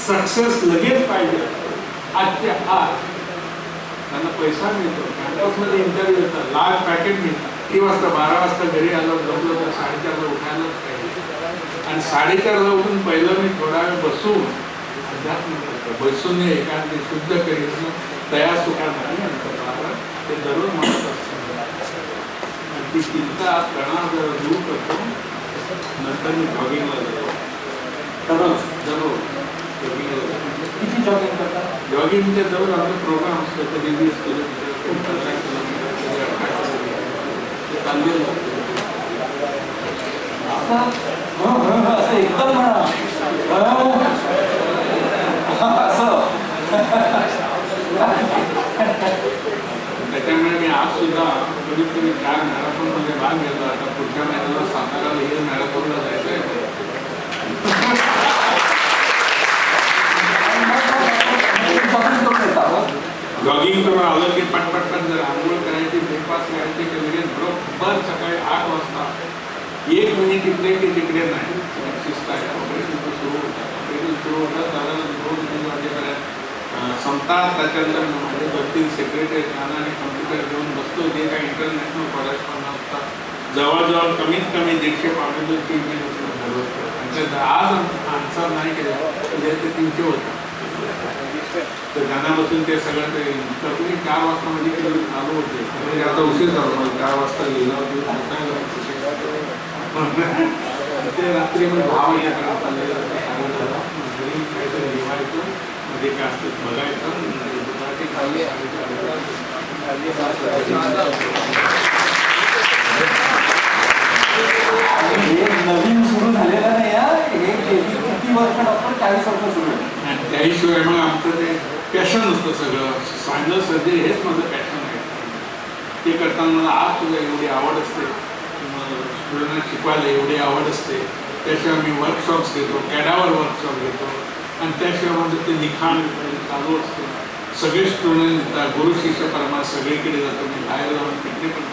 Success लगेच पाहिजे आजच्या आज. त्यांना पैसा मिळतो, कॅम्पसमध्ये इंटरव्ह्यू येतात, लाख पॅकेट मिळतात, 3 वाजता 12 वाजता घरी आलो, जमलो तर 4:30ला उठायलाच पाहिजे. आणि 4:30ला उठून पहिलं मी थोडा वेळ बसून अध्यात्म करतो, बसून एखादी शुद्ध करीत तयार सुखार नाही ते दररोज म्हणत असतो. आणि ती चिंता तणाव जरा दूर करतो. नंतर मी जॉगिंगला जातो, दररोज जॉगिंगला जातो. किती जॉगिंग करतात? जॉगिंगचे दररोज आमचे प्रोग्राम असतो, कधी 20 किलोमीटर, कधी 15 किलोमीटर, कधी 18 किलोमीटर ते चाललेलं असतं. असं एकदम म्हणा असं. त्याच्यामुळे मी आज सुद्धा कमीत कमी 4 मॅरेथॉनमध्ये भाग घेतला. आता पुढच्या महिन्याला साताराला हे मॅरेथॉनला जायचं आहे. जॉगिंग करून आलं की पटपट जर आंघोळ करायची, ब्रेकफास्ट करायची की लगेच बरोबर सकाळी 8 वाजता 1 मिनिट इकडे की तिकडे नाही. शिस्त आहे. ऑपरेशन सुरू होतात, साधारण 2-3 वाजेपर्यंत संपतात. त्याच्यानंतर माझे 2-3 सेक्रेटरी खाना आणि कम्प्युटर घेऊन बसतो. जे काही इंटरनॅशनल कॉरेस्पॉन्डंट असतात जवळजवळ कमीत कमी 150-150 ईमेल असतात दररोज. आणि आज आन्सर नाही केलं म्हणजे ते 300 होतात. तर त्यांना बसून ते सगळं ते तुम्ही 4 वाजता म्हणजे केलं चालू होते. म्हणजे आता उशीर झाला, मला 4 वाजता लिहिला ते रात्री मग 10 वाजेपर्यंत चाललेलं घरी काहीतरी लिहायचं, मध्ये काय असतं बघायचं. नवीन सुरू झालेलं नाही. हे किती वर्ष डॉक्टर? 40 वर्ष सुरू आहे. आणि त्याशिवाय मग आमचं ते पॅशन असतं सगळं. स्पायनल सर्जरी हेच माझं पॅशन आहे. ते करताना मला आज सुद्धा एवढी आवड असते, स्टुडंटना शिकवायला एवढी आवड असते. त्याशिवाय मी वर्कशॉप्स घेतो, कॅडावर वर्कशॉप घेतो आणि त्याशिवाय माझं ते लिखाण चालू असतं. सगळे स्टुडंट येतात, गुरु शिष्य परमा सगळीकडे जातो. मी बाहेर जाऊन तिकडे पण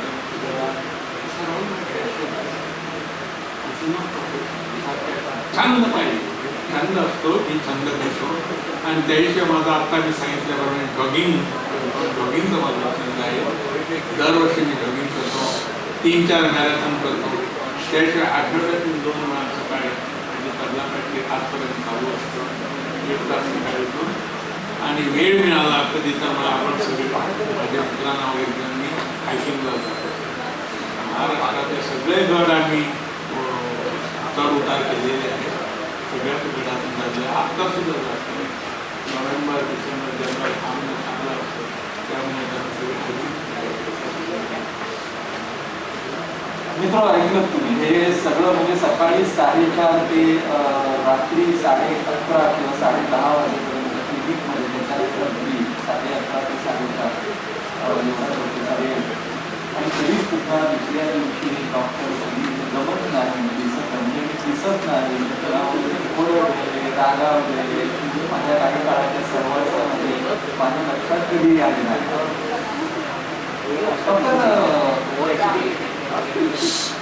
छंद पाहिजे, छंद असतो की छंद घेतो. आणि त्याशिवाय माझा आत्ता मी सांगितल्याप्रमाणे जॉगिंगचा माझा छंद आहे. दरवर्षी मी जॉगिंग करतो, 3-4 मॅरेथॉन करतो. त्याशिवाय आठवड्यातून 2 वेळा सकाळी म्हणजे तबला प्रॅक्टिस आजपर्यंत चालू असतो. 1 तास सकाळी येतो आणि वेळ मिळाला कधी तर मला आपण सगळे माझ्या मित्रांना वगैरे मी हायकिंगला जातो. महाराष्ट्रातले सगळे गड आम्ही चढ उतार केलेले आहेत. सगळ्याच गडातून झाले. आत्ता सुद्धा जातो. नोव्हेंबर, डिसेंबर, जानेवारी थांबणं चांगलं असतं. त्यामुळे मित्र ऐकलं तुम्ही हे सगळं म्हणजे सकाळी 4:30 ते रात्री 11:30 किंवा 10:30 वाजेपर्यंत क्लिनिकमध्ये त्याच्यानंतर घरी 11:30 ते 4:30 एवढा वेळ. आणि तरी सुद्धा दुसऱ्या दिवशी डॉक्टर जमत नाही, दिसत नाही, वगैरे रागा वगैरे माझ्या काही काळाच्या सहवासामध्ये माझ्या लक्षात कधी आले नाही.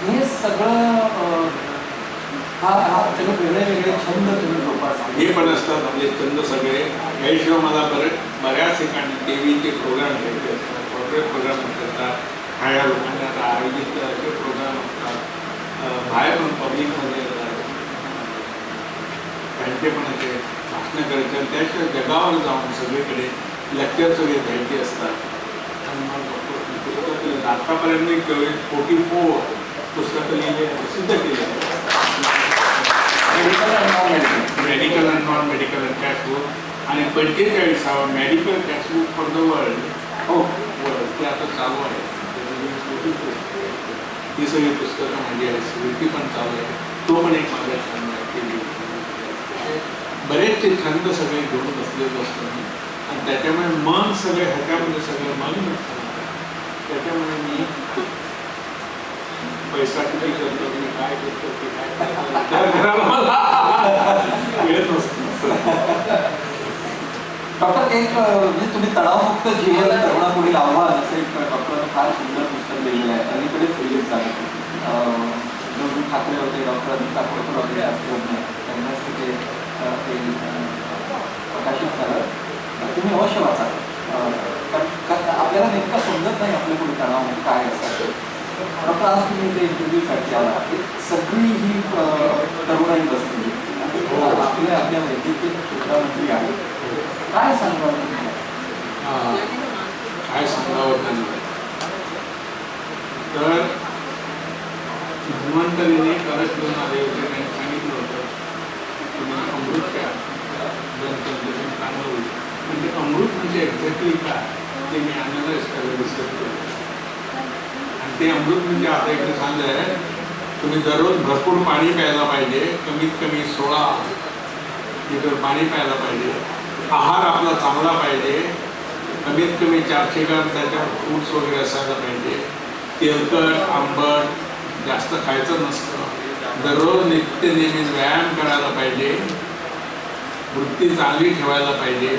हे सगळं हा हा सगळे वेगळे वेगळे छंद तुम्ही जोपासता. हे पण असतात आपले छंद सगळे. याशिवाय मला बऱ्याच ठिकाणी टीव्हीचे प्रोग्राम घ्यायचे असतात, कॉर्पोरेट प्रोग्राम असतात, खाया लोकांना आयोजित असे प्रोग्राम असतात. बाहेर पण पब्लिकमध्ये त्यांचे पण असे भाषणं करायचे आणि त्याशिवाय जगावर जाऊन सगळीकडे लेक्चर सगळे घ्यायचे असतात. आणि मग पुस्तकं आतापर्यंत मी 44 पुस्तकं लिहिले, प्रसिद्ध केले. Medical and non medical textbook आणि 45वा medical textbook for the world ते आता चालू आहे. ती सगळी पुस्तकं म्हणजे स्मृती पण चालू आहे. तो पण एक माझा छंद आहे. बरेचसे छंद सगळे घेऊन बसलेलो असतो आणि त्याच्यामुळे मन सगळे ह्याच्यामध्ये सगळे मन त्याच्यामुळे मी पैसा किती करतो, मी काय करतो, ते काय वेळ नसतो. डॉक्टर एक म्हणजे तुम्ही तणावमुक्त जीवन तरुणापुढील आव्हान असं एक डॉक्टरांनी फार सुंदर पुस्तक लिहिलेलं आहे. अलीकडेच रिलीज झालं. उद्धव ठाकरे होते, डॉक्टर अमित ठाकरे होते, शास्त्रज्ञ, त्यांनाच तिथे प्रकाशित झालं. तुम्ही अवश्य वाचा. कारण आपल्याला नेमकं समजत नाही आपल्या पुढे तणाव म्हणजे काय असतं. डॉक्टर आज तुम्ही इथे इंटरव्ह्यूसाठी आला, सगळी ही तरुणाई बसली आपल्या वैद्यकीय क्षेत्रामंत्री आहे. काय सांगावं काय सांगावं त्यांना तर धन्वंतरीने करत घेऊन आले होते. त्यांनी सांगितलं होतं तुम्ही अमृत प्या, चांगलं होईल. म्हणजे अमृत म्हणजे एक्झॅक्टली काय ते मी अनालाइज करायला रिसर्च केलं. आणि ते अमृत म्हणजे आता इकडे सांगलंय तुम्ही दररोज भरपूर पाणी प्यायला पाहिजे, कमीत कमी 16 लिटर पाणी प्यायला पाहिजे. आहार आपला चांगला पाहिजे, कमीत कमी 400 ग्राम त्याच्यावर फ्रूट्स वगैरे असायला पाहिजे. तेलकट आंबट जास्त खायचं नसतं. दररोज नित्यनेहमी व्यायाम करायला पाहिजे, वृत्ती चांगली ठेवायला पाहिजे,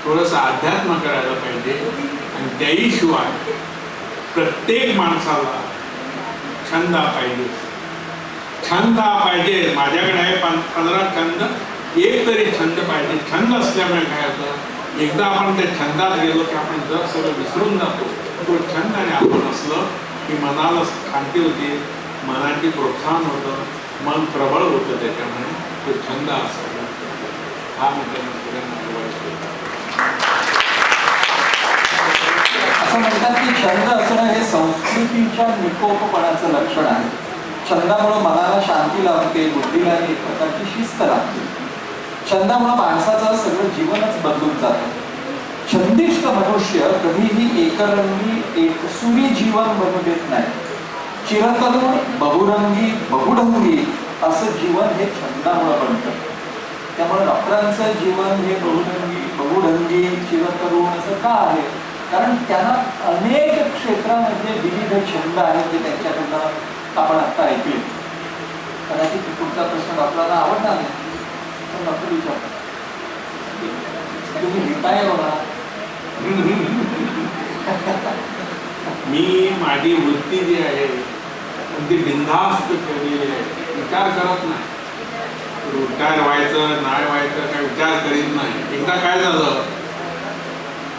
थोडंसं अध्यात्म करायला पाहिजे. आणि त्याहीशिवाय प्रत्येक माणसाला छंद पाहिजे. छंद पाहिजे. माझ्याकडे आहे 15 छंद, एक तरी छंद पाहिजे. छंद असल्यामुळे काय होतं, एकदा आपण त्या छंदात गेलो की आपण जग सगळं विसरून जातो. तो छंद आणि आपण असलं की मनाला शांती होते, मनाची प्रोत्साहन होतं, मन प्रबळ होतं. त्याच्यामुळे तो छंद असावा हा मी त्यांना सगळ्यांना असं म्हणतात की छंद असणं हे संस्कृतीच्या निकोपपणाचं लक्षण आहे. छंदामुळे मनाला शांती लाभते, बुद्धीला एक प्रकारची शिस्त लागते. छंदामुळे माणसाचं सगळं जीवनच बदलून जातं. छंदिष्ट मनुष्य कधीही एकरंगी एकसुरी जीवन बनू देत नाही. चिरतरुण बहुरंगी बहुढंगी असं जीवन हे छंदामुळे बनतं. त्यामुळे डॉक्टरांचं जीवन हे बहुढंगी चिरतरुण असं का आहे? कारण त्यांना अनेक क्षेत्रामध्ये विविध छंद आहेत जे त्यांच्याकडनं आपण आत्ता ऐकले. कदाचित पुढचा प्रश्न डॉक्टरांना आवडणार नाही, पण डॉक्टर विचारतात तुम्ही रिटायर होणार? मी माझी वृत्ती जी आहे ती बिनधास्त ठेवलेली आहे. विचार करत नाही. रिटायर व्हायचं नाही व्हायचं काय विचार करीत नाही. एकदा काय झालं,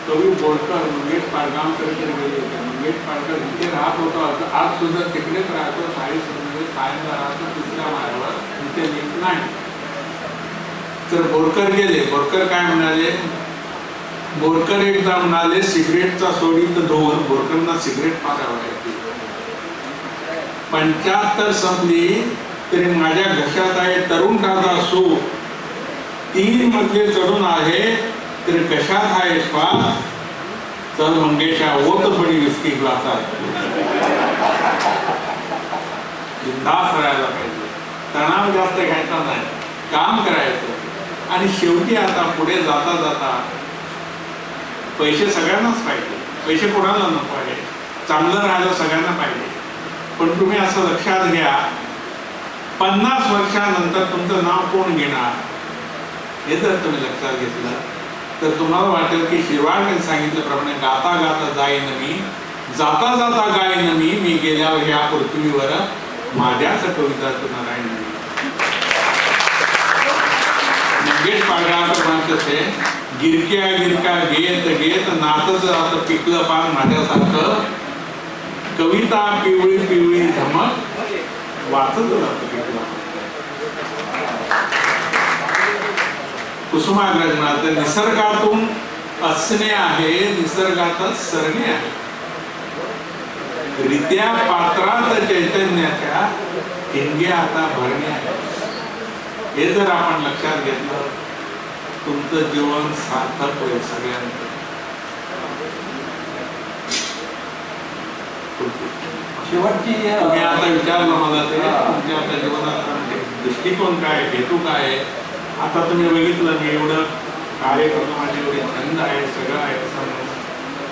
कवी बोलकर मंगेश पाडगावकरकडे गेले होते. मंगेश पाडकर इथे राहत होता, आज सुद्धा तिकडेच राहतो. साईसमध्ये कायमला राहतो, दुसऱ्या माळ्यावर, तिथे लिफ्ट नाही. तर बोरकर गेले. बोरकर काय म्हणाले, बोरकर एकदा म्हणाले सिगरेटचा सोडीत धुवून. बोरकरना सिगरेट फार आवडायची. 75 संपली तरी माझ्या घशात आहे तरुण ताजा सूर. 3 मजले चढून आहे तरी कशात आहे श्वास. तर मंगेशा ओत पडी विस्की ग्लासात. बिनधास्त राहायला पाहिजे. तणाव जास्त घ्यायचा नाही, काम करायचं. आणि शेवटी आता पुढे जाता जाता पैसे सगळ्यांनाच पाहिजे. पैसे कोणाला नको आहे. चांगलं राहायला सगळ्यांना पाहिजे. पण तुम्ही असं लक्षात घ्या, 50 वर्षानंतर तुमचं नाव कोण घेणार हे जर तुम्ही लक्षात घेतलं तर तुम्हाला वाटेल की शिवाळने सांगितल्याप्रमाणे गाता गाता जाईन मी, जाता जाता गाईन मी गेल्यावर ह्या पृथ्वीवर माझ्याच कवितातून राहीन मी. मंगेश पाडगावकर म्हणते गिरक्या गिरक्या घेत घेत नातच जात पिकलं पान माझ्यासारखं, कविता पिवळी पिवळी धमक वाचत जात पिकलं. कुसुमाग्रजनाथ निसर्गातून असणे आहे, निसर्गातच सरणे आहे. रित्या पात्रात चैतन्याच्या ठिणग्या आता भरणे आहे. हे जर आपण लक्षात घेतलं तुमचं जीवन सार्थक होईल सगळ्यांचं. शेवटची तुम्ही आता विचारलं मला ते तुमच्या आता जीवनात दृष्टिकोन काय, हेतू काय आहे. आता तुम्ही बघितलं मी एवढं कार्य करतो, माझे एवढे छंद आहे, सगळं आहे.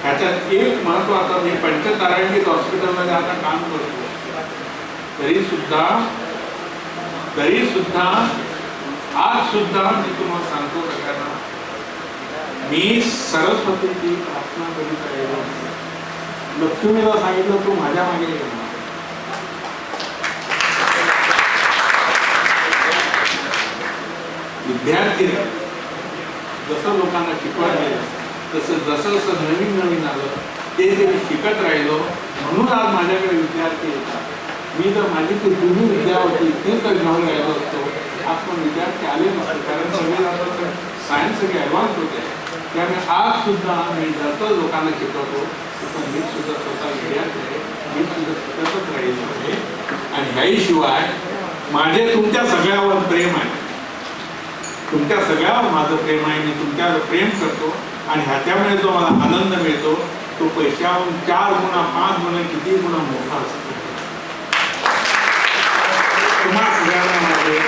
ह्याच्यात एक महत्वाचा मी पंचतारांकित हॉस्पिटलमध्ये आता काम करतो, तरी सुद्धा आज सुद्धा मी तुम्हाला सांगतो सगळ्यांना, मी सरस्वतीची प्रार्थना करीत आहे. लक्ष्मीला सांगितलं तू माझ्या मागे येणार. विद्यार्थी जसं लोकांना शिकवायला गेलं तसं जसं नवीन आलं ते मी शिकत राहिलो. म्हणून आज माझ्याकडे विद्यार्थी येतात. मी जर माझी ती जुनी विद्या होती ते तर घेऊन राहिलो असतो, आज पण विद्यार्थी आले नसते. कारण सगळे सायन्स सगळे ॲडव्हान्स होते. त्यामुळे आज सुद्धा मी जसं लोकांना शिकवतो तसं मी सुद्धा स्वतः विद्यार्थी आहे, मी सुद्धा शिकतच राहिलो आहे. आणि ह्याशिवाय माझे तुमच्या सगळ्यावर प्रेम आहे, तुमच्या सगळ्यावर माझं प्रेम आहे. मी तुमच्यावर प्रेम करतो आणि ह्याच्यामुळे जो मला आनंद मिळतो तो पैशाहून 4 गुणा 5 गुणा किती गुणा मोठा असतो. तुम्हा सगळ्यांना माझे